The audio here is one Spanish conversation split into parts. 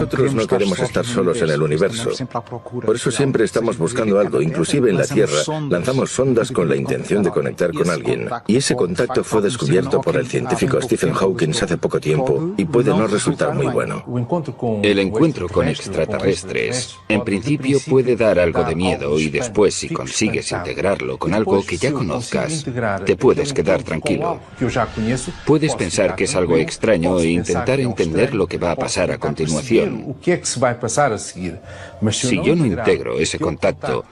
Nosotros no queremos estar solos en el universo. Por eso siempre estamos buscando algo. Inclusive en la Tierra lanzamos sondas con la intención de conectar con alguien. Y ese contacto fue descubierto por el científico Stephen Hawking hace poco tiempo y puede no resultar muy bueno. El encuentro con extraterrestres, en principio, puede dar algo de miedo y después, si consigues integrarlo con algo que ya conozcas, te puedes quedar tranquilo. Puedes pensar que es algo extraño e intentar entender lo que va a pasar a continuación. Si yo no integro ese contacto,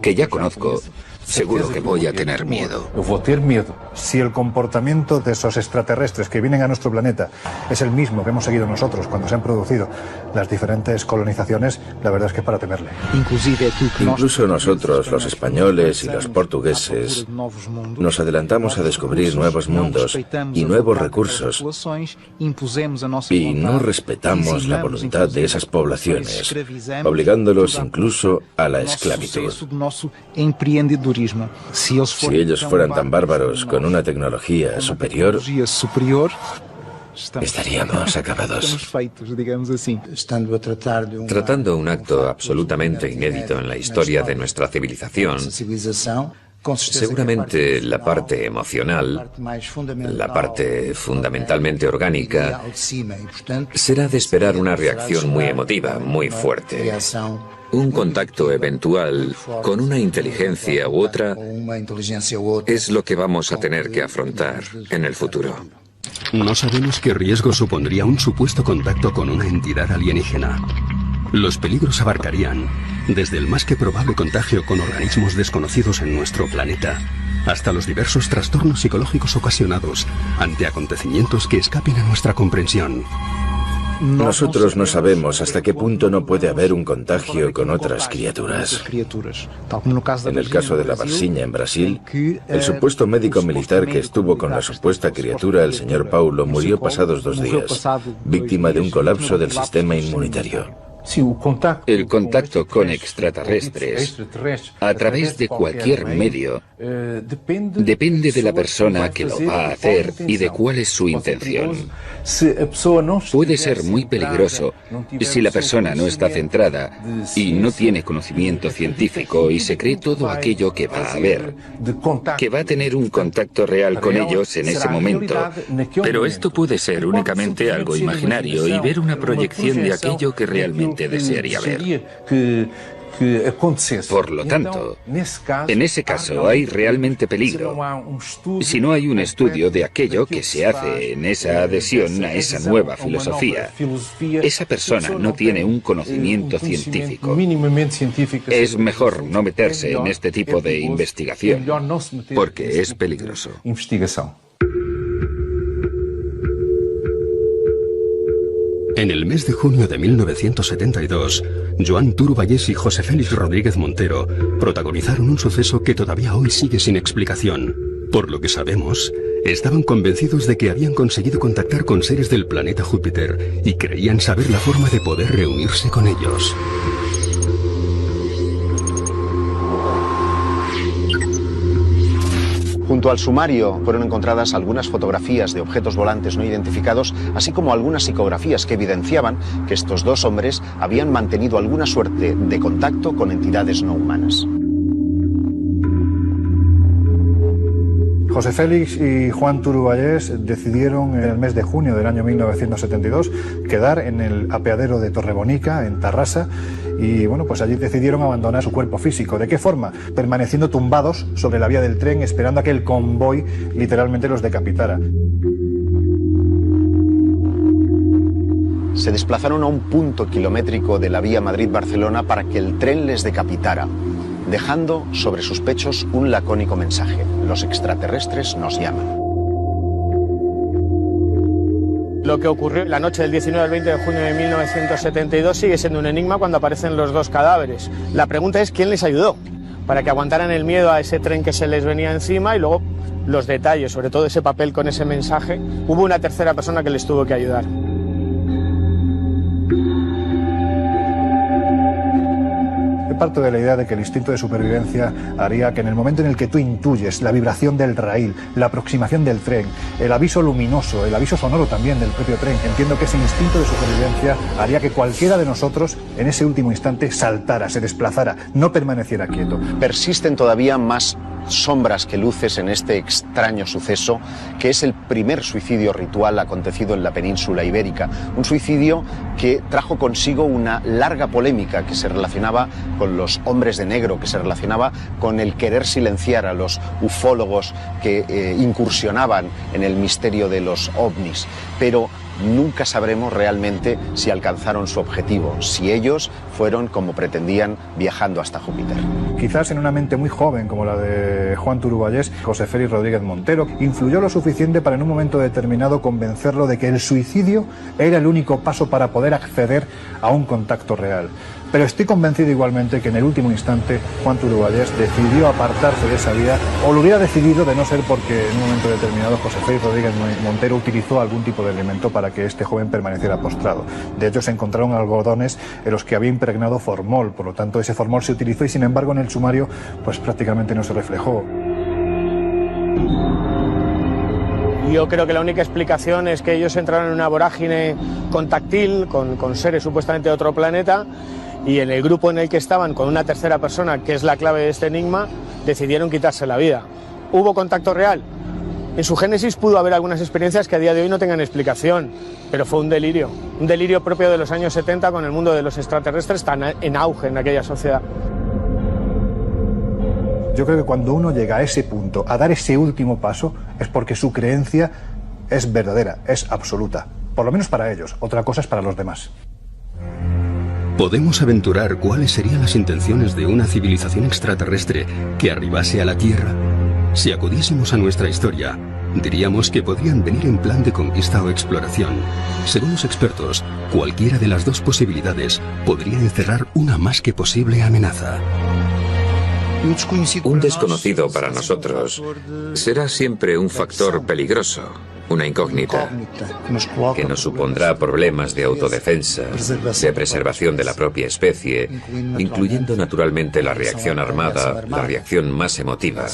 que ya conozco, seguro que voy a tener miedo. Si el comportamiento de esos extraterrestres que vienen a nuestro planeta es el mismo que hemos seguido nosotros cuando se han producido las diferentes colonizaciones, la verdad es que es para temerle. Incluso nosotros, los españoles y los portugueses, nos adelantamos a descubrir nuevos mundos y nuevos recursos y no respetamos la voluntad de esas poblaciones, obligándolos incluso a la esclavitud. Si ellos fueran tan bárbaros con una tecnología superior, estaríamos acabados. Tratando un acto absolutamente inédito en la historia de nuestra civilización, seguramente la parte emocional, la parte fundamentalmente orgánica, será de esperar una reacción muy emotiva, muy fuerte. Un contacto eventual con una inteligencia u otra es lo que vamos a tener que afrontar en el futuro. No sabemos qué riesgo supondría un supuesto contacto con una entidad alienígena. Los peligros abarcarían desde el más que probable contagio con organismos desconocidos en nuestro planeta, hasta los diversos trastornos psicológicos ocasionados ante acontecimientos que escapen a nuestra comprensión. Nosotros no sabemos hasta qué punto no puede haber un contagio con otras criaturas. En el caso de la Varginha en Brasil, el supuesto médico militar que estuvo con la supuesta criatura, el señor Paulo, murió pasados 2 días, víctima de un colapso del sistema inmunitario. El contacto con extraterrestres, a través de cualquier medio, depende de la persona que lo va a hacer y de cuál es su intención. Puede ser muy peligroso si la persona no está centrada y no tiene conocimiento científico y se cree todo aquello que va a ver, que va a tener un contacto real con ellos en ese momento. Pero esto puede ser únicamente algo imaginario y ver una proyección de aquello que realmente desearía ver. Por lo tanto, en ese caso hay realmente peligro. Si no hay un estudio de aquello que se hace en esa adhesión a esa nueva filosofía, esa persona no tiene un conocimiento científico. Es mejor no meterse en este tipo de investigación, porque es peligroso. En el mes de junio de 1972, Joan Turu Vallès y José Félix Rodríguez Montero protagonizaron un suceso que todavía hoy sigue sin explicación. Por lo que sabemos, estaban convencidos de que habían conseguido contactar con seres del planeta Júpiter y creían saber la forma de poder reunirse con ellos. Junto al sumario fueron encontradas algunas fotografías de objetos volantes no identificados, así como algunas psicografías que evidenciaban que estos 2 hombres habían mantenido alguna suerte de contacto con entidades no humanas. José Félix y Joan Turu Vallès decidieron en el mes de junio del año 1972 quedar en el apeadero de Torrebonica, en Tarrasa, y bueno, pues allí decidieron abandonar su cuerpo físico. ¿De qué forma? Permaneciendo tumbados sobre la vía del tren, esperando a que el convoy literalmente los decapitara. Se desplazaron a un punto kilométrico de la vía Madrid-Barcelona para que el tren les decapitara, dejando sobre sus pechos un lacónico mensaje: los extraterrestres nos llaman. Lo que ocurrió la noche del 19 al 20 de junio de 1972 sigue siendo un enigma cuando aparecen los 2 cadáveres. La pregunta es quién les ayudó para que aguantaran el miedo a ese tren que se les venía encima, y luego los detalles, sobre todo ese papel con ese mensaje. Hubo una tercera persona que les tuvo que ayudar. parto de la idea de que el instinto de supervivencia haría que en el momento en el que tú intuyes la vibración del raíl, la aproximación del tren, el aviso luminoso, el aviso sonoro también del propio tren, entiendo que ese instinto de supervivencia haría que cualquiera de nosotros en ese último instante saltara, se desplazara, no permaneciera quieto. Persisten todavía más sombras que luces en este extraño suceso, que es el primer suicidio ritual acontecido en la península ibérica. Un suicidio que trajo consigo una larga polémica que se relacionaba con los hombres de negro, que se relacionaba con el querer silenciar a los ufólogos que incursionaban en el misterio de los ovnis. Pero nunca sabremos realmente si alcanzaron su objetivo, si ellos fueron, como pretendían, viajando hasta Júpiter. Quizás en una mente muy joven como la de Juan Turuballés, José Félix Rodríguez Montero influyó lo suficiente para en un momento determinado convencerlo de que el suicidio era el único paso para poder acceder a un contacto real. Pero estoy convencido igualmente que en el último instante Juan Turuballés decidió apartarse de esa vida, o lo hubiera decidido de no ser porque en un momento determinado José Félix Rodríguez Montero utilizó algún tipo de elemento para que este joven permaneciera postrado. De hecho, se encontraron algodones en los que había impregnado formol, por lo tanto ese formol se utilizó y sin embargo en el sumario pues prácticamente no se reflejó. Yo creo que la única explicación es que ellos entraron en una vorágine contactil con seres supuestamente de otro planeta, y en el grupo en el que estaban con una tercera persona, que es la clave de este enigma, decidieron quitarse la vida. ¿Hubo contacto real? En su génesis pudo haber algunas experiencias que a día de hoy no tengan explicación, pero fue un delirio propio de los años 70 con el mundo de los extraterrestres tan en auge en aquella sociedad. Yo creo que cuando uno llega a ese punto, a dar ese último paso, es porque su creencia es verdadera, es absoluta. Por lo menos para ellos, otra cosa es para los demás. ¿Podemos aventurar cuáles serían las intenciones de una civilización extraterrestre que arribase a la Tierra? Si acudiésemos a nuestra historia, diríamos que podrían venir en plan de conquista o exploración. Según los expertos, cualquiera de las dos posibilidades podría encerrar una más que posible amenaza. Un desconocido para nosotros será siempre un factor peligroso, una incógnita, que nos supondrá problemas de autodefensa, de preservación de la propia especie, incluyendo naturalmente la reacción armada, la reacción más emotiva,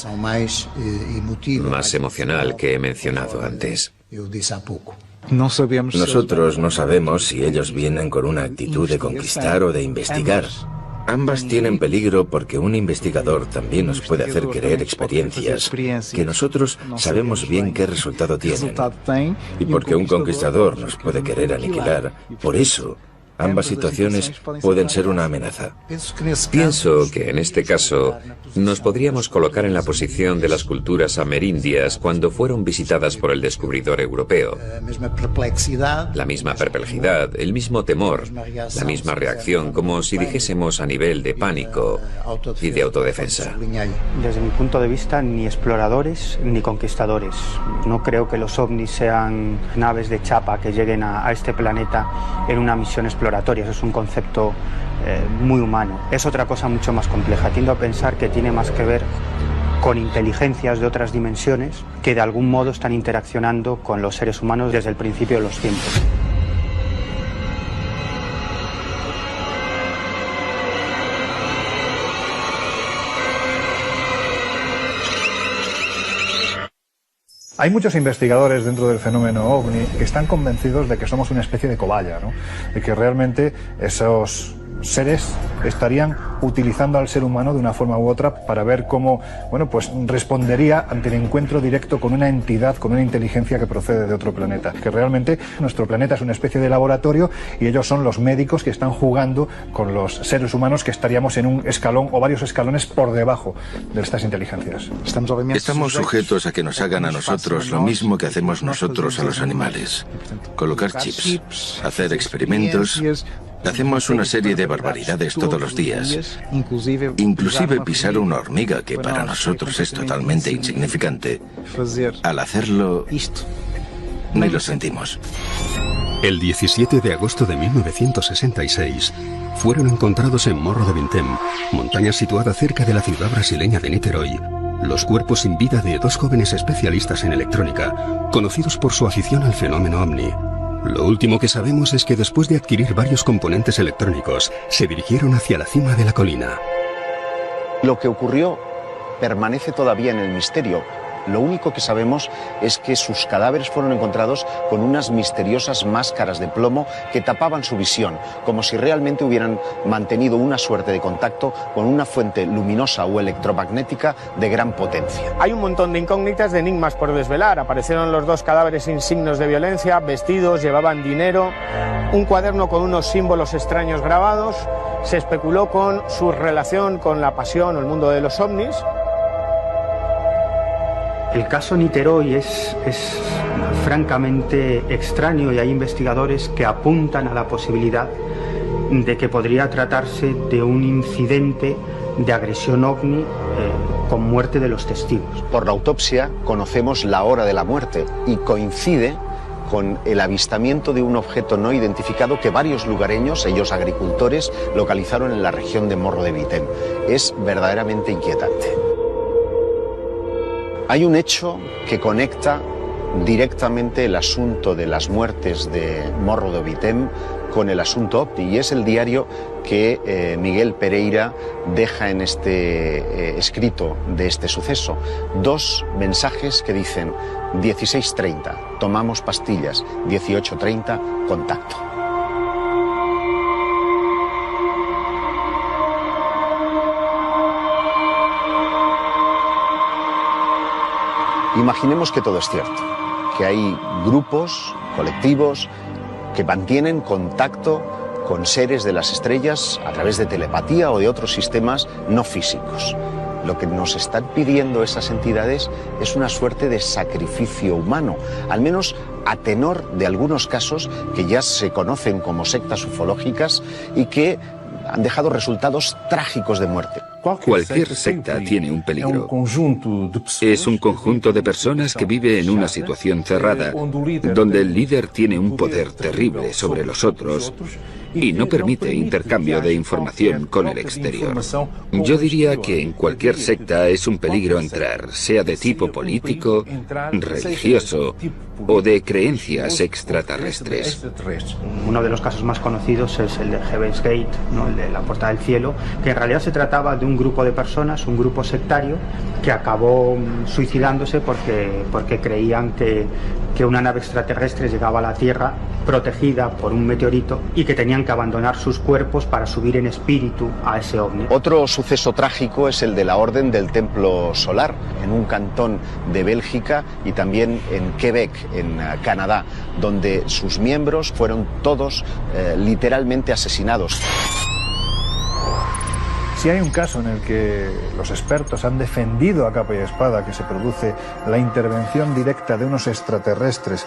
más emocional que he mencionado antes. Nosotros no sabemos si ellos vienen con una actitud de conquistar o de investigar. Ambas tienen peligro porque un investigador también nos puede hacer creer experiencias que nosotros sabemos bien qué resultado tienen. Y porque un conquistador nos puede querer aniquilar. Por eso, ambas situaciones pueden ser una amenaza. Pienso que en este caso nos podríamos colocar en la posición de las culturas amerindias cuando fueron visitadas por el descubridor europeo. La misma perplejidad, el mismo temor, la misma reacción, como si dijésemos a nivel de pánico y de autodefensa. Desde mi punto de vista, ni exploradores ni conquistadores. No creo que los ovnis sean naves de chapa que lleguen a este planeta en una misión exploratoria. Eso es un concepto muy humano. Es otra cosa mucho más compleja. Tiendo a pensar que tiene más que ver con inteligencias de otras dimensiones que de algún modo están interaccionando con los seres humanos desde el principio de los tiempos. Hay muchos investigadores dentro del fenómeno OVNI que están convencidos de que somos una especie de cobaya, ¿no? De que realmente esos seres estarían utilizando al ser humano de una forma u otra para ver cómo, bueno, pues respondería ante el encuentro directo con una entidad, con una inteligencia que procede de otro planeta. Que realmente nuestro planeta es una especie de laboratorio y ellos son los médicos que están jugando con los seres humanos que estaríamos en un escalón o varios escalones por debajo de estas inteligencias. Estamos sujetos a que nos hagan a nosotros lo mismo que hacemos nosotros a los animales. Colocar chips, hacer experimentos. Hacemos una serie de barbaridades todos los días. Inclusive pisar una hormiga, que para nosotros es totalmente insignificante. Al hacerlo, ni lo sentimos. El 17 de agosto de 1966 fueron encontrados en Morro de Vintem, montaña situada cerca de la ciudad brasileña de Niterói, los cuerpos sin vida de dos jóvenes especialistas en electrónica, conocidos por su afición al fenómeno OVNI. Lo último que sabemos es que después de adquirir varios componentes electrónicos, se dirigieron hacia la cima de la colina. Lo que ocurrió permanece todavía en el misterio. Lo único que sabemos es que sus cadáveres fueron encontrados con unas misteriosas máscaras de plomo que tapaban su visión, como si realmente hubieran mantenido una suerte de contacto con una fuente luminosa o electromagnética de gran potencia. Hay un montón de incógnitas, de enigmas por desvelar. Aparecieron los dos cadáveres sin signos de violencia, vestidos, llevaban dinero, un cuaderno con unos símbolos extraños grabados. Se especuló con su relación con la pasión o el mundo de los ovnis. El caso Niteroi es francamente extraño y hay investigadores que apuntan a la posibilidad de que podría tratarse de un incidente de agresión ovni con muerte de los testigos. Por la autopsia conocemos la hora de la muerte y coincide con el avistamiento de un objeto no identificado que varios lugareños, ellos agricultores, localizaron en la región de Morro de Vitén. Es verdaderamente inquietante. Hay un hecho que conecta directamente el asunto de las muertes de Morro de Vitén con el asunto OVNI, y es el diario que Miguel Pereira deja en este escrito de este suceso. 2 mensajes que dicen: 16:30, tomamos pastillas; 18:30, contacto. Imaginemos que todo es cierto, que hay grupos, colectivos, que mantienen contacto con seres de las estrellas a través de telepatía o de otros sistemas no físicos. Lo que nos están pidiendo esas entidades es una suerte de sacrificio humano, al menos a tenor de algunos casos que ya se conocen como sectas ufológicas y que han dejado resultados trágicos de muerte. Cualquier secta tiene un peligro. Es un conjunto de personas que vive en una situación cerrada, donde el líder tiene un poder terrible sobre los otros y no permite intercambio de información con el exterior. Yo diría que en cualquier secta es un peligro entrar, sea de tipo político, religioso o de creencias extraterrestres. Uno de los casos más conocidos es el de Heaven's Gate, ¿no? El de la Puerta del Cielo, que en realidad se trataba de un grupo de personas, un grupo sectario, que acabó suicidándose porque creían que una nave extraterrestre llegaba a la Tierra protegida por un meteorito y que tenían que abandonar sus cuerpos para subir en espíritu a ese ovni. Otro suceso trágico es el de la Orden del Templo Solar, en un cantón de Bélgica y también en Quebec, en Canadá, donde sus miembros fueron todos literalmente asesinados. Si hay un caso en el que los expertos han defendido a capa y espada que se produce la intervención directa de unos extraterrestres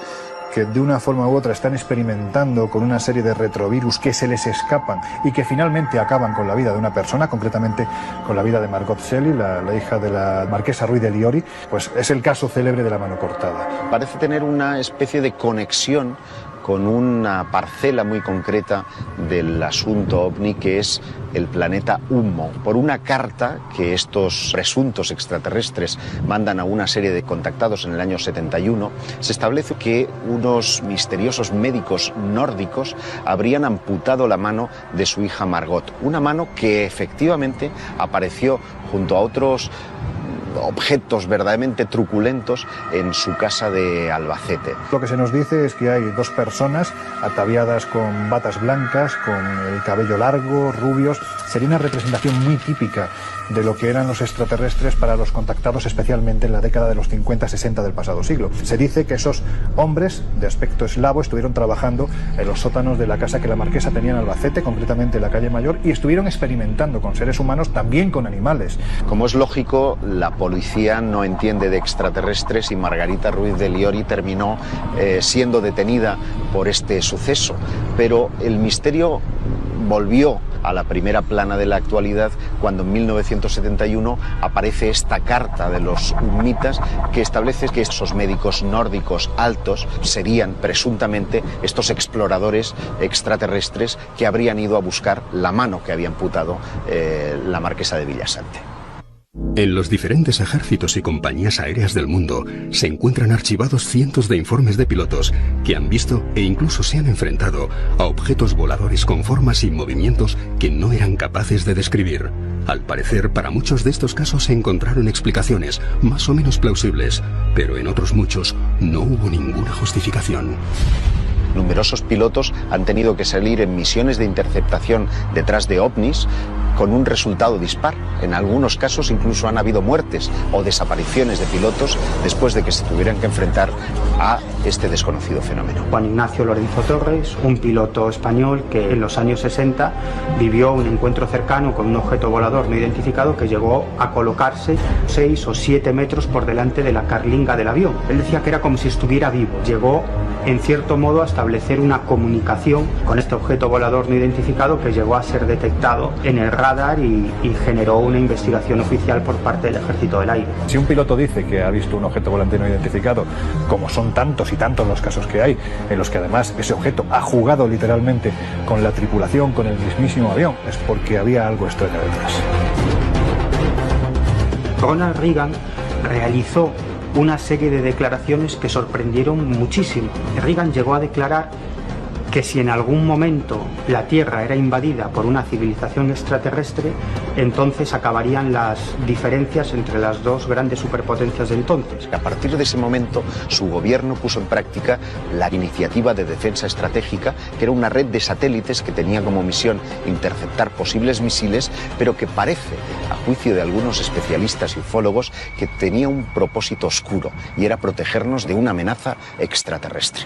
que de una forma u otra están experimentando con una serie de retrovirus que se les escapan y que finalmente acaban con la vida de una persona, concretamente con la vida de Margot Shelley, la hija de la marquesa Ruiz de Liori, pues es el caso célebre de la mano cortada. Parece tener una especie de conexión con una parcela muy concreta del asunto OVNI, que es el planeta Humo. Por una carta que estos presuntos extraterrestres mandan a una serie de contactados en el año 71, se establece que unos misteriosos médicos nórdicos habrían amputado la mano de su hija Margot, una mano que efectivamente apareció junto a otros objetos verdaderamente truculentos en su casa de Albacete. Lo que se nos dice es que hay 2 personas ataviadas con batas blancas, con el cabello largo, rubios. Sería una representación muy típica de lo que eran los extraterrestres para los contactados, especialmente en la década de los 50-60 del pasado siglo. Se dice que esos hombres de aspecto eslavo estuvieron trabajando en los sótanos de la casa que la marquesa tenía en Albacete, concretamente en la calle Mayor, y estuvieron experimentando con seres humanos, también con animales. Como es lógico, la policía no entiende de extraterrestres y Margarita Ruiz de Liori terminó siendo detenida por este suceso. Pero el misterio volvió a la primera plana de la actualidad cuando en 1971 aparece esta carta de los humitas que establece que esos médicos nórdicos altos serían presuntamente estos exploradores extraterrestres que habrían ido a buscar la mano que había amputado la marquesa de Villasante. En los diferentes ejércitos y compañías aéreas del mundo se encuentran archivados cientos de informes de pilotos que han visto e incluso se han enfrentado a objetos voladores con formas y movimientos que no eran capaces de describir. Al parecer, para muchos de estos casos se encontraron explicaciones más o menos plausibles, pero en otros muchos no hubo ninguna justificación. Numerosos pilotos han tenido que salir en misiones de interceptación detrás de ovnis con un resultado dispar. En algunos casos incluso han habido muertes o desapariciones de pilotos después de que se tuvieran que enfrentar a este desconocido fenómeno. Juan Ignacio Lorenzo Torres, un piloto español que en los años 60 vivió un encuentro cercano con un objeto volador no identificado que llegó a colocarse 6 o 7 metros por delante de la carlinga del avión. Él decía que era como si estuviera vivo. Llegó en cierto modo a establecer una comunicación con este objeto volador no identificado que llegó a ser detectado en el radar y generó una investigación oficial por parte del Ejército del Aire. Si un piloto dice que ha visto un objeto volante no identificado, como son tantos y tantos los casos que hay, en los que además ese objeto ha jugado literalmente con la tripulación, con el mismísimo avión, es porque había algo extraño detrás. Ronald Reagan realizó una serie de declaraciones que sorprendieron muchísimo. Reagan llegó a declarar que si en algún momento la Tierra era invadida por una civilización extraterrestre, entonces acabarían las diferencias entre las dos grandes superpotencias de entonces. A partir de ese momento, su gobierno puso en práctica la iniciativa de defensa estratégica, que era una red de satélites que tenía como misión interceptar posibles misiles, pero que parece, a juicio de algunos especialistas y ufólogos, que tenía un propósito oscuro, y era protegernos de una amenaza extraterrestre.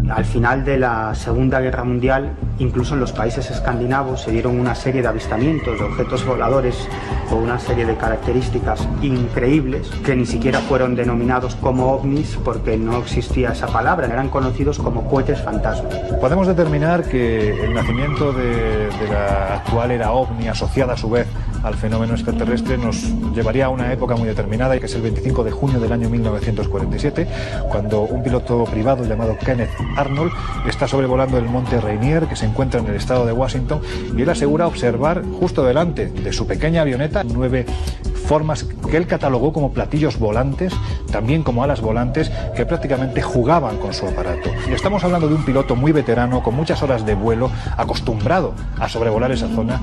Al final de la Segunda Guerra Mundial, incluso en los países escandinavos se dieron una serie de avistamientos de objetos voladores con una serie de características increíbles que ni siquiera fueron denominados como ovnis porque no existía esa palabra, eran conocidos como cohetes fantasma. Podemos determinar que el nacimiento de la actual era ovni, asociada a su vez al fenómeno extraterrestre, nos llevaría a una época muy determinada, que es el 25 de junio del año 1947, cuando un piloto privado llamado Kenneth Arnold está sobrevolando el monte Rainier, que se encuentra en el estado de Washington, y él asegura observar justo delante de su pequeña avioneta 9 formas que él catalogó como platillos volantes, también como alas volantes, que prácticamente jugaban con su aparato. Y estamos hablando de un piloto muy veterano, con muchas horas de vuelo, acostumbrado a sobrevolar esa zona,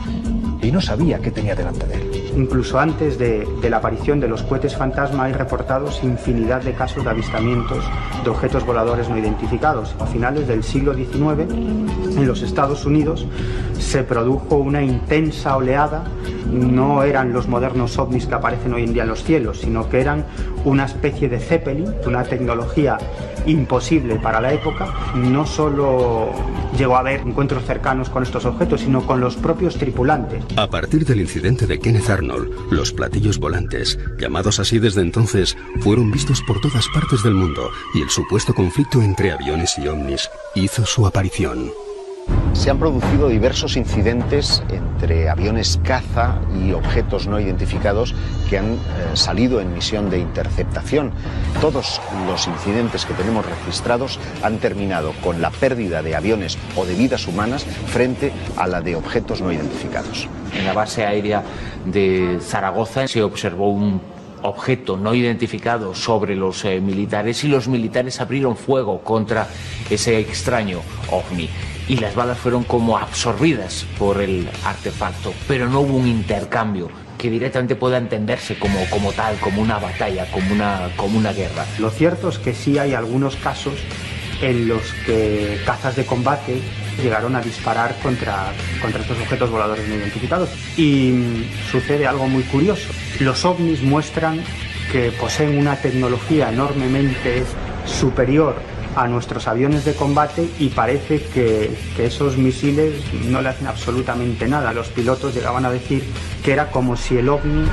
y no sabía qué tenía delante de él. Incluso antes de la aparición de los cohetes fantasma hay reportados infinidad de casos de avistamientos de objetos voladores no identificados. A finales del siglo XIX, en los Estados Unidos, se produjo una intensa oleada. No eran los modernos ovnis que aparecen hoy en día en los cielos, sino que eran una especie de Zeppelin, una tecnología imposible para la época. No solo llegó a haber encuentros cercanos con estos objetos, sino con los propios tripulantes. A partir del incidente de Kenneth Arnold, los platillos volantes, llamados así desde entonces, fueron vistos por todas partes del mundo y el supuesto conflicto entre aviones y ovnis hizo su aparición. Se han producido diversos incidentes entre aviones caza y objetos no identificados que han salido en misión de interceptación. Todos los incidentes que tenemos registrados han terminado con la pérdida de aviones o de vidas humanas frente a la de objetos no identificados. En la base aérea de Zaragoza se observó un objeto no identificado sobre los militares y los militares abrieron fuego contra ese extraño ovni. Y las balas fueron como absorbidas por el artefacto, pero no hubo un intercambio que directamente pueda entenderse como tal, como una batalla, como una guerra. Lo cierto es que sí hay algunos casos en los que cazas de combate llegaron a disparar contra estos objetos voladores no identificados. Y sucede algo muy curioso. Los ovnis muestran que poseen una tecnología enormemente superior a nuestros aviones de combate y parece que esos misiles no le hacen absolutamente nada. Los pilotos llegaban a decir que era como si el ovni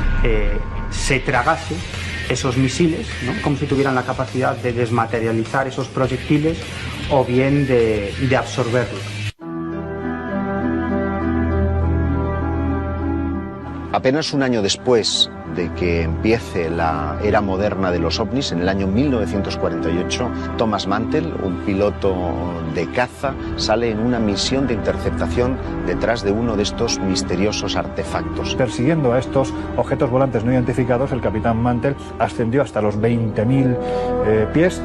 se tragase esos misiles, ¿no? Como si tuvieran la capacidad de desmaterializar esos proyectiles o bien de absorberlos. Apenas un año después de que empiece la era moderna de los ovnis, en el año 1948, Thomas Mantell, un piloto de caza, sale en una misión de interceptación detrás de uno de estos misteriosos artefactos. Persiguiendo a estos objetos volantes no identificados, el capitán Mantell ascendió hasta los 20.000 pies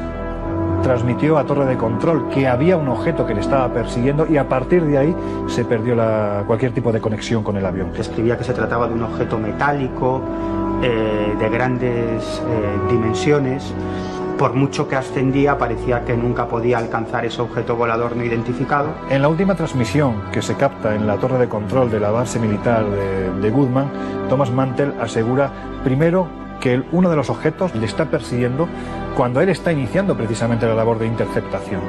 transmitió a torre de control que había un objeto que le estaba persiguiendo y a partir de ahí se perdió cualquier tipo de conexión con el avión. Describía que se trataba de un objeto metálico de grandes dimensiones. Por mucho que ascendía, parecía que nunca podía alcanzar ese objeto volador no identificado. En la última transmisión que se capta en la torre de control de la base militar de Goodman, Thomas Mantell asegura primero que uno de los objetos le está persiguiendo cuando él está iniciando precisamente la labor de interceptación.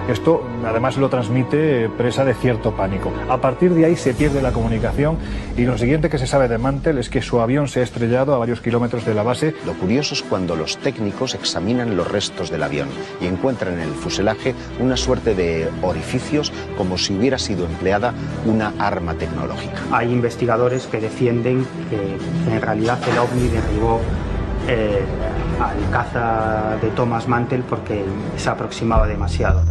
Esto además lo transmite presa de cierto pánico. A partir de ahí se pierde la comunicación y lo siguiente que se sabe de Mantell es que su avión se ha estrellado a varios kilómetros de la base. Lo curioso es cuando los técnicos examinan los restos del avión y encuentran en el fuselaje una suerte de orificios como si hubiera sido empleada una arma tecnológica. Hay investigadores que defienden que en realidad el ovni derribó al caza de Thomas Mantell porque se aproximaba demasiado.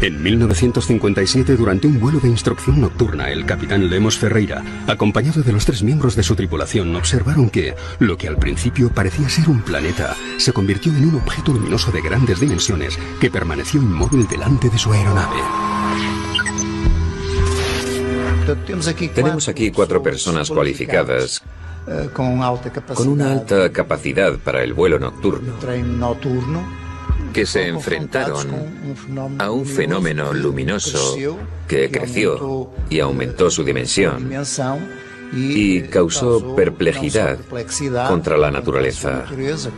En 1957, durante un vuelo de instrucción nocturna, el capitán Lemos Ferreira, acompañado de los 3 miembros de su tripulación, observaron que lo que al principio parecía ser un planeta se convirtió en un objeto luminoso de grandes dimensiones que permaneció inmóvil delante de su aeronave. Tenemos aquí 4 personas cualificadas con una alta capacidad para el vuelo nocturno que se enfrentaron a un fenómeno luminoso que creció y aumentó su dimensión y causó perplejidad contra la naturaleza,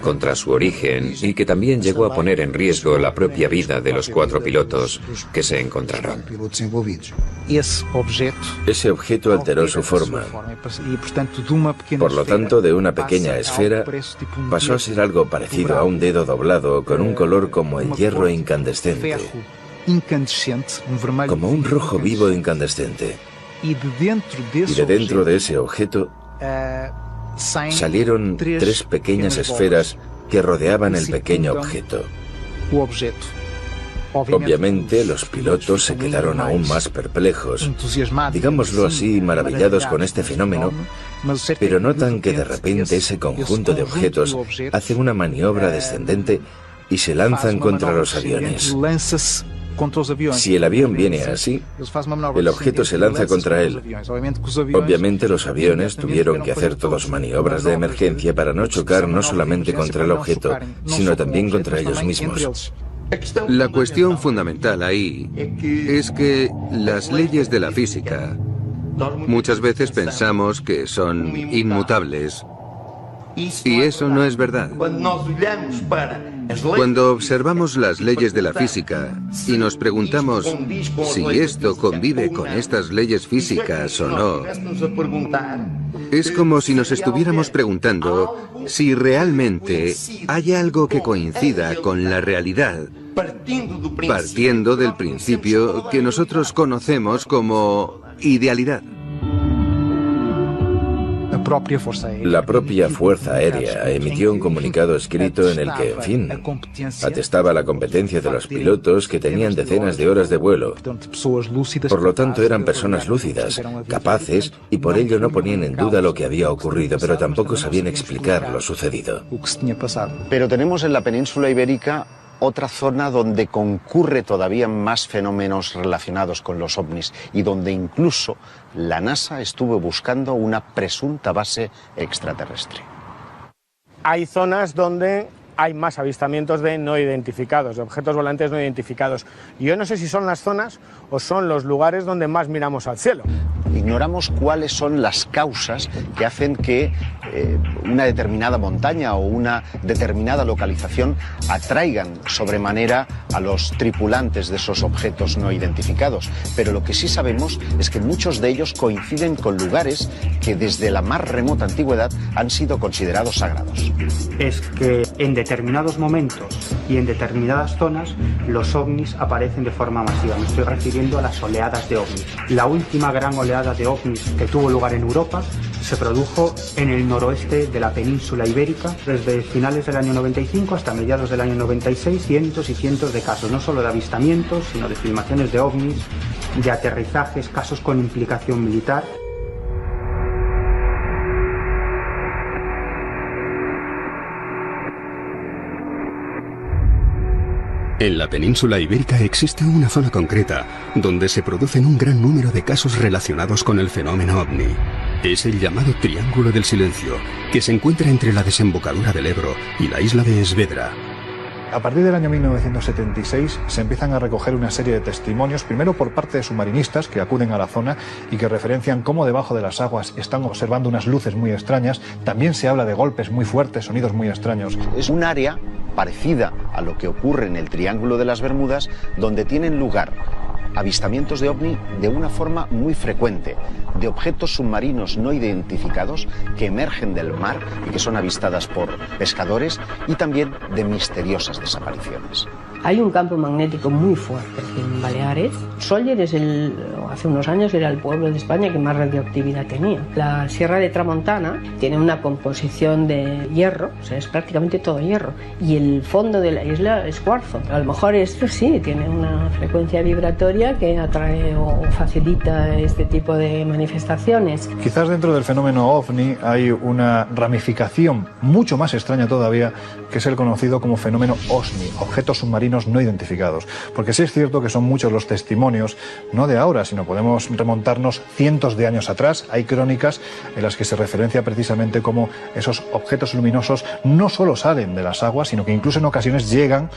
contra su origen, y que también llegó a poner en riesgo la propia vida de los 4 pilotos que se encontraron. Ese objeto alteró su forma. Por lo tanto, de una pequeña esfera pasó a ser algo parecido a un dedo doblado con un color como el hierro incandescente, como un rojo vivo incandescente. Y de dentro de ese objeto salieron 3 pequeñas esferas que rodeaban el pequeño objeto. Obviamente, los pilotos se quedaron aún más perplejos, digámoslo así, maravillados con este fenómeno, pero notan que de repente ese conjunto de objetos hace una maniobra descendente y se lanzan contra los aviones. Si el avión viene así, el objeto se lanza contra él. Obviamente los aviones tuvieron que hacer todas maniobras de emergencia para no chocar no solamente contra el objeto, sino también contra ellos mismos. La cuestión fundamental ahí es que las leyes de la física muchas veces pensamos que son inmutables y eso no es verdad. Cuando observamos las leyes de la física y nos preguntamos si esto convive con estas leyes físicas o no, es como si nos estuviéramos preguntando si realmente hay algo que coincida con la realidad, partiendo del principio que nosotros conocemos como idealidad. La propia Fuerza Aérea emitió un comunicado escrito en el que, en fin, atestaba la competencia de los pilotos que tenían decenas de horas de vuelo. Por lo tanto, eran personas lúcidas, capaces, y por ello no ponían en duda lo que había ocurrido, pero tampoco sabían explicar lo sucedido. Pero tenemos en la península ibérica otra zona donde concurre todavía más fenómenos relacionados con los ovnis y donde incluso la NASA estuvo buscando una presunta base extraterrestre. Hay zonas donde hay más avistamientos de no identificados, de objetos volantes no identificados. Yo no sé si son las zonas o son los lugares donde más miramos al cielo. Ignoramos cuáles son las causas que hacen que una determinada montaña o una determinada localización atraigan sobremanera a los tripulantes de esos objetos no identificados. Pero lo que sí sabemos es que muchos de ellos coinciden con lugares que desde la más remota antigüedad han sido considerados sagrados. Es que en determinados momentos y en determinadas zonas los ovnis aparecen de forma masiva. Me estoy refiriendo a las oleadas de ovnis. La última gran oleada de ovnis que tuvo lugar en Europa se produjo en el noroeste de la península ibérica. Desde finales del año 95 hasta mediados del año 96, cientos y cientos de casos, no solo de avistamientos, sino de filmaciones de ovnis, de aterrizajes, casos con implicación militar. En la península ibérica existe una zona concreta donde se producen un gran número de casos relacionados con el fenómeno ovni. Es el llamado Triángulo del Silencio, que se encuentra entre la desembocadura del Ebro y la isla de Esvedra. A partir del año 1976 se empiezan a recoger una serie de testimonios, primero por parte de submarinistas que acuden a la zona y que referencian cómo debajo de las aguas están observando unas luces muy extrañas. También se habla de golpes muy fuertes, sonidos muy extraños. Es un área parecida a lo que ocurre en el Triángulo de las Bermudas, donde tienen lugar avistamientos de ovni de una forma muy frecuente, de objetos submarinos no identificados que emergen del mar y que son avistadas por pescadores, y también de misteriosas desapariciones. Hay un campo magnético muy fuerte en Baleares. Sóller hace unos años era el pueblo de España que más radioactividad tenía. La Sierra de Tramontana tiene una composición de hierro, o sea, es prácticamente todo hierro, y el fondo de la isla es cuarzo. A lo mejor esto sí tiene una frecuencia vibratoria que atrae o facilita este tipo de manifestaciones. Quizás dentro del fenómeno OVNI hay una ramificación mucho más extraña todavía, que es el conocido como fenómeno OSNI, objetos submarinos no identificados. Porque sí es cierto que son muchos los testimonios, no de ahora, sino podemos remontarnos cientos de años atrás. Hay crónicas en las que se referencia precisamente cómo esos objetos luminosos no solo salen de las aguas, sino que incluso en ocasiones llegan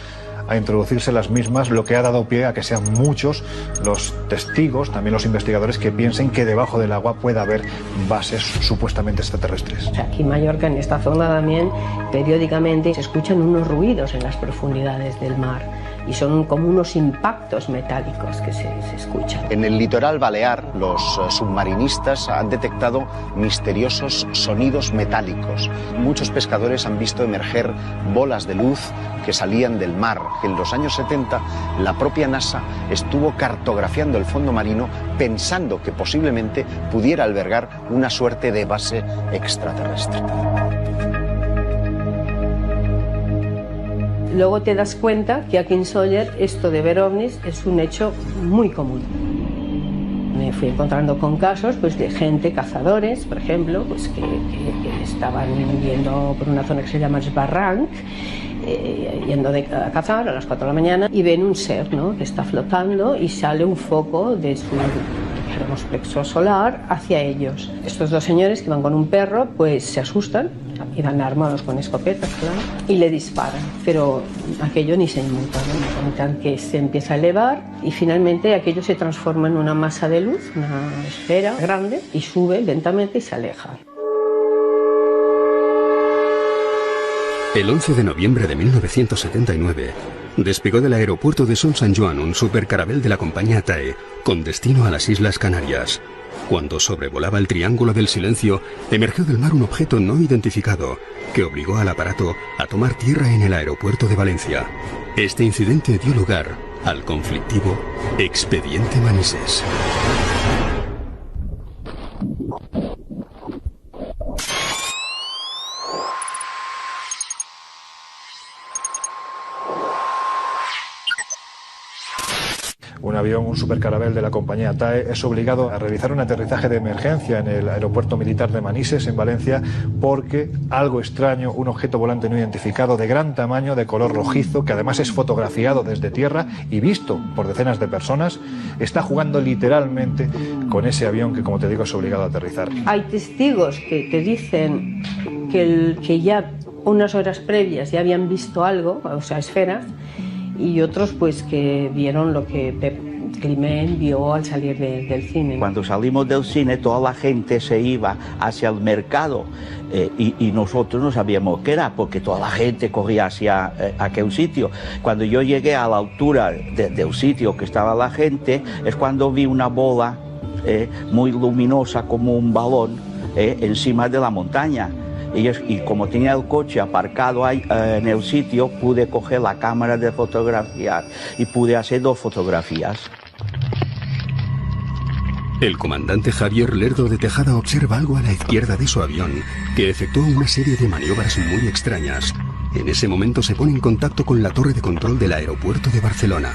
a introducirse las mismas, lo que ha dado pie a que sean muchos los testigos, también los investigadores, que piensen que debajo del agua puede haber bases supuestamente extraterrestres. Aquí en Mallorca, en esta zona también, periódicamente se escuchan unos ruidos en las profundidades del mar y son como unos impactos metálicos que se escuchan. En el litoral balear, los submarinistas han detectado misteriosos sonidos metálicos. Muchos pescadores han visto emerger bolas de luz que salían del mar. En los años 70, la propia NASA estuvo cartografiando el fondo marino pensando que posiblemente pudiera albergar una suerte de base extraterrestre. Luego te das cuenta que aquí en Sóller esto de ver ovnis es un hecho muy común. Me fui encontrando con casos pues, de gente, cazadores, por ejemplo, pues, que estaban yendo por una zona que se llama Esbarranc, yendo a cazar a las 4 de la mañana y ven un ser, ¿no?, que está flotando y sale un foco de su plexo solar hacia ellos. Estos dos señores que van con un perro pues se asustan, iban armados con escopetas, claro, y le disparan, pero aquello ni se inmuta, ¿no? Comentan que se empieza a elevar y finalmente aquello se transforma en una masa de luz, una esfera grande, y sube lentamente y se aleja. El 11 de noviembre de 1979 despegó del aeropuerto de Son Sant Joan un supercarabel de la compañía TAE con destino a las Islas Canarias. Cuando sobrevolaba el Triángulo del Silencio, emergió del mar un objeto no identificado que obligó al aparato a tomar tierra en el aeropuerto de Valencia. Este incidente dio lugar al conflictivo Expediente Manises. Un avión, un supercarabel de la compañía TAE, es obligado a realizar un aterrizaje de emergencia en el aeropuerto militar de Manises, en Valencia, porque algo extraño, un objeto volante no identificado de gran tamaño, de color rojizo, que además es fotografiado desde tierra y visto por decenas de personas, está jugando literalmente con ese avión que, como te digo, es obligado a aterrizar. Hay testigos que dicen que ya unas horas previas ya habían visto algo, o sea, esferas, y otros pues que vieron lo que Pep Climent vio al salir del cine. Cuando salimos del cine toda la gente se iba hacia el mercado y nosotros no sabíamos qué era porque toda la gente corría hacia aquel sitio. Cuando yo llegué a la altura del sitio que estaba la gente es cuando vi una bola muy luminosa como un balón encima de la montaña. Y como tenía el coche aparcado ahí, en el sitio, pude coger la cámara de fotografiar y pude hacer 2 fotografías. El comandante Javier Lerdo de Tejada observa algo a la izquierda de su avión, que efectúa una serie de maniobras muy extrañas. En ese momento se pone en contacto con la torre de control del aeropuerto de Barcelona.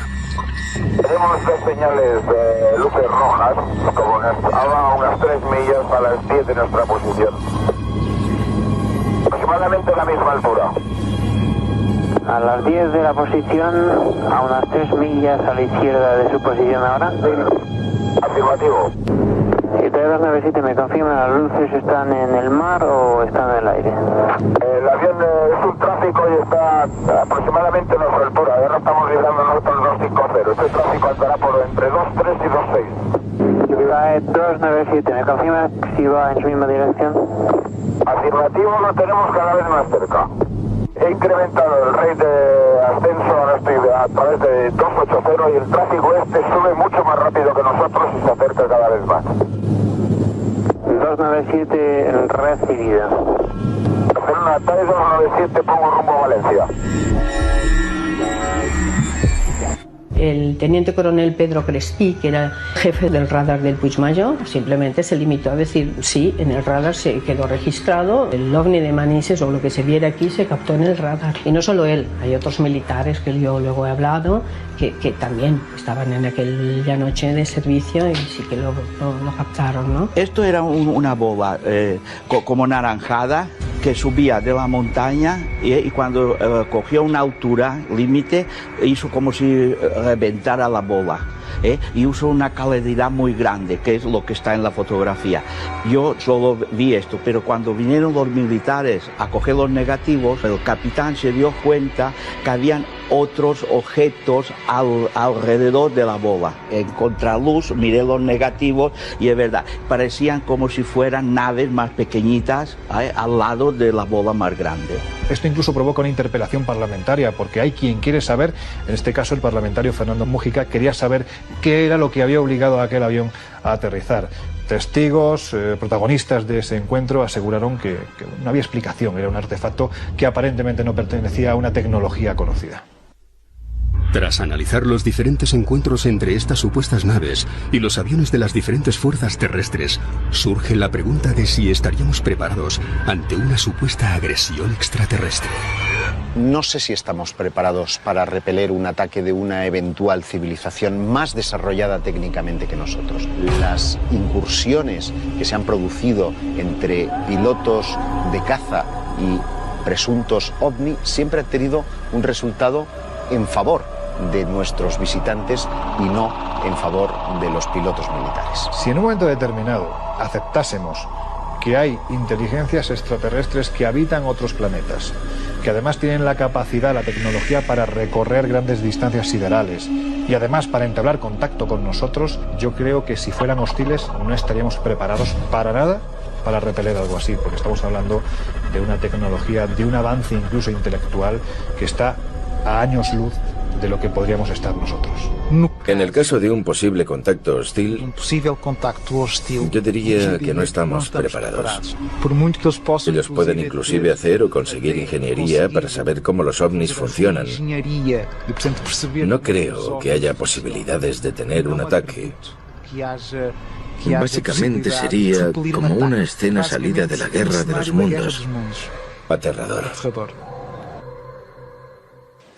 Tenemos 2 señales de luces rojas, como a unas 3 millas a las 10 de nuestra posición. Aproximadamente a la misma altura. A las 10 de la posición, a unas 3 millas a la izquierda de su posición ahora. Afirmativo. 7297, ¿me confirma las luces están en el mar o están en el aire? El avión es un tráfico y está aproximadamente a nuestra altura. Ahora estamos librando nosotros 250. Este tráfico andará por entre 23 y 26. Cae 297, ¿me confirma si va en su misma dirección? Afirmativo, lo tenemos cada vez más cerca. He incrementado el rate de ascenso, ahora estoy a través de 280 y el tráfico este sube mucho más rápido que nosotros y se acerca cada vez más. 297 recibida. Barcelona, TAE 297, pongo rumbo a Valencia. El teniente coronel Pedro Crespí, que era jefe del radar del Puigmayor, simplemente se limitó a decir sí, en el radar se quedó registrado, el ovni de Manises o lo que se viera aquí se captó en el radar. Y no solo él, hay otros militares que yo luego he hablado que también estaban en aquella noche de servicio y sí que lo captaron, ¿no? Esto era una bola como naranjada que subía de la montaña y cuando cogió una altura límite hizo como si reventara la bola. Y usó una claridad muy grande, que es lo que está en la fotografía. Yo solo vi esto, pero cuando vinieron los militares a coger los negativos, el capitán se dio cuenta que habían otros objetos alrededor de la bola. En contraluz miré los negativos y es verdad, parecían como si fueran naves más pequeñitas al lado de la bola más grande. Esto incluso provoca una interpelación parlamentaria, porque hay quien quiere saber, en este caso el parlamentario Fernando Mújica, quería saber qué era lo que había obligado a aquel avión a aterrizar. Testigos, protagonistas de ese encuentro aseguraron que no había explicación, era un artefacto que aparentemente no pertenecía a una tecnología conocida. Tras analizar los diferentes encuentros entre estas supuestas naves y los aviones de las diferentes fuerzas terrestres, surge la pregunta de si estaríamos preparados ante una supuesta agresión extraterrestre. No sé si estamos preparados para repeler un ataque de una eventual civilización más desarrollada técnicamente que nosotros. Las incursiones que se han producido entre pilotos de caza y presuntos ovni siempre han tenido un resultado en favor de nuestros visitantes y no en favor de los pilotos militares. Si en un momento determinado aceptásemos que hay inteligencias extraterrestres que habitan otros planetas, que además tienen la capacidad, la tecnología para recorrer grandes distancias siderales y además para entablar contacto con nosotros, yo creo que si fueran hostiles no estaríamos preparados para nada para repeler algo así, porque estamos hablando de una tecnología, de un avance incluso intelectual que está a años luz de lo que podríamos estar nosotros. En el caso de un posible contacto hostil, yo diría que no estamos preparados. Ellos pueden inclusive hacer o conseguir ingeniería para saber cómo los ovnis funcionan. No creo que haya posibilidades de tener un ataque. Básicamente sería como una escena salida de la Guerra de los Mundos. Aterrador.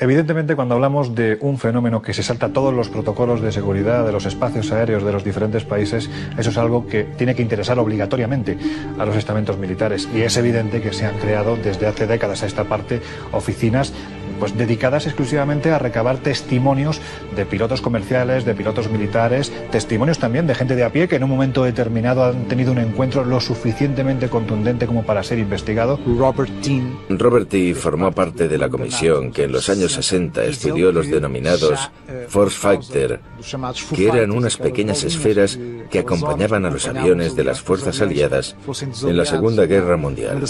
Evidentemente, cuando hablamos de un fenómeno que se salta todos los protocolos de seguridad de los espacios aéreos de los diferentes países, eso es algo que tiene que interesar obligatoriamente a los estamentos militares. Y es evidente que se han creado desde hace décadas a esta parte oficinas pues dedicadas exclusivamente a recabar testimonios de pilotos comerciales, de pilotos militares, testimonios también de gente de a pie que en un momento determinado han tenido un encuentro lo suficientemente contundente como para ser investigado. Robert T. formó parte de la comisión que en los años 60 estudió los denominados Force Fighter, que eran unas pequeñas esferas que acompañaban a los aviones de las fuerzas aliadas en la Segunda Guerra Mundial.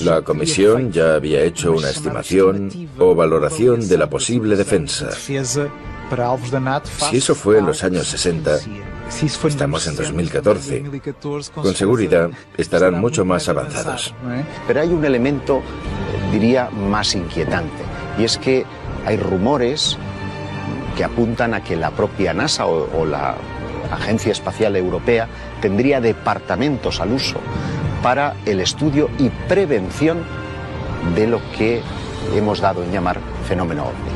La comisión ya había hecho una estimación o valoración de la posible defensa. Si eso fue en los años 60, estamos en 2014. Con seguridad estarán mucho más avanzados. Pero hay un elemento, diría, más inquietante, y es que hay rumores que apuntan a que la propia NASA o la Agencia Espacial Europea tendría departamentos al uso para el estudio y prevención de lo que hemos dado en llamar fenómeno ovni.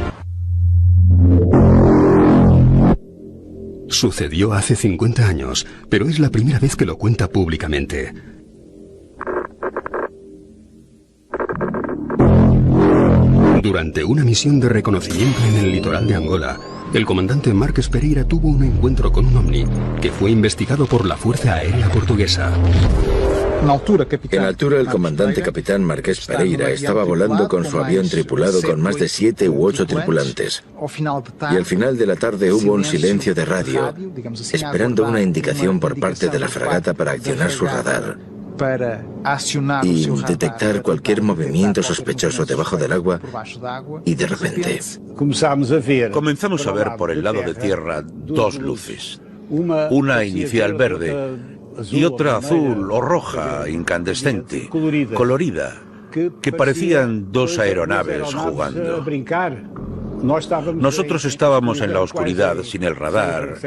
Sucedió hace 50 años, pero es la primera vez que lo cuenta públicamente. Durante una misión de reconocimiento en el litoral de Angola, el comandante Marques Pereira tuvo un encuentro con un ovni que fue investigado por la Fuerza Aérea Portuguesa. En altura, el comandante capitán Marques Pereira estaba volando con su avión tripulado con más de 7 u 8 tripulantes. Y al final de la tarde hubo un silencio de radio, esperando una indicación por parte de la fragata para accionar su radar y detectar cualquier movimiento sospechoso debajo del agua, y de repente comenzamos a ver por el lado de tierra dos luces. Una inicial verde y otra azul o roja, incandescente, colorida, que parecían dos aeronaves jugando. Nosotros estábamos en la oscuridad, sin el radar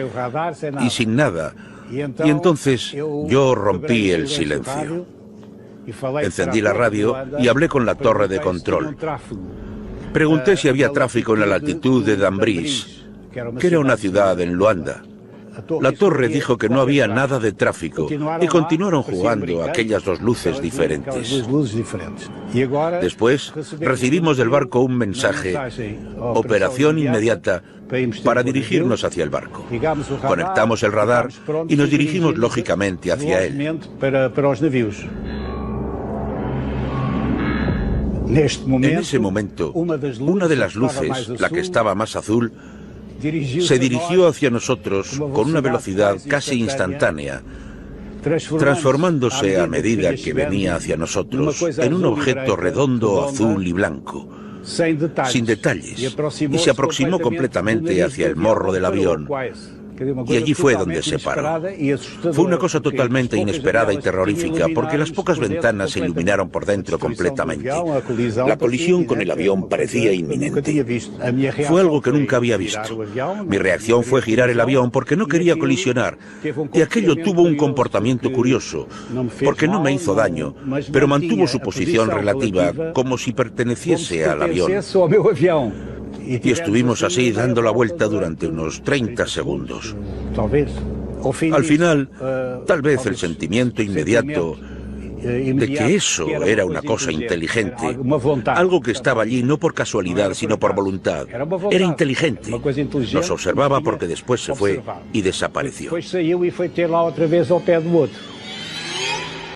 y sin nada. Y entonces yo rompí el silencio. Encendí la radio y hablé con la torre de control. Pregunté si había tráfico en la latitud de Dambrís, que era una ciudad en Luanda. La torre dijo que no había nada de tráfico y continuaron jugando aquellas dos luces diferentes. Después recibimos del barco un mensaje: operación inmediata, para dirigirnos hacia el barco. Conectamos el radar y nos dirigimos lógicamente hacia él. En ese momento, una de las luces, la que estaba más azul, se dirigió hacia nosotros con una velocidad casi instantánea, transformándose a medida que venía hacia nosotros en un objeto redondo, azul y blanco, sin detalles, y se aproximó completamente hacia el morro del avión. Y allí fue donde se paró. Fue una cosa totalmente inesperada y terrorífica, porque las pocas ventanas se iluminaron por dentro completamente. La colisión con el avión parecía inminente. Fue algo que nunca había visto. Mi reacción fue girar el avión porque no quería colisionar, y aquello tuvo un comportamiento curioso, porque no me hizo daño, pero mantuvo su posición relativa, como si perteneciese al avión. Y estuvimos así dando la vuelta durante unos 30 segundos. Al final, tal vez el sentimiento inmediato de que eso era una cosa inteligente, algo que estaba allí no por casualidad, sino por voluntad. Era inteligente. Nos observaba porque después se fue y desapareció.